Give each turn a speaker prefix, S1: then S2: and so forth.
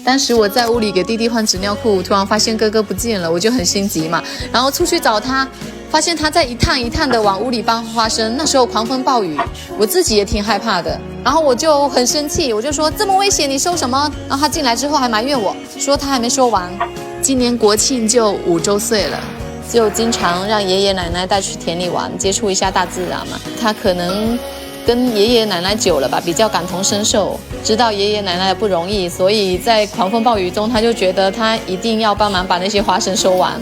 S1: 当时我在屋里给弟弟换纸尿裤，突然发现哥哥不见了，我就很心急嘛，然后出去找他，发现他在一趟一趟的往屋里搬花生。那时候狂风暴雨，我自己也挺害怕的，然后我就很生气，我就说这么危险你收什么？然后他进来之后还埋怨我说他还没收完。今年国庆就5周岁了，就经常让爷爷奶奶带去田里玩，接触一下大自然嘛。他可能跟爷爷奶奶久了吧，比较感同身受，知道爷爷奶奶的不容易，所以在狂风暴雨中，他就觉得他一定要帮忙把那些花生收完。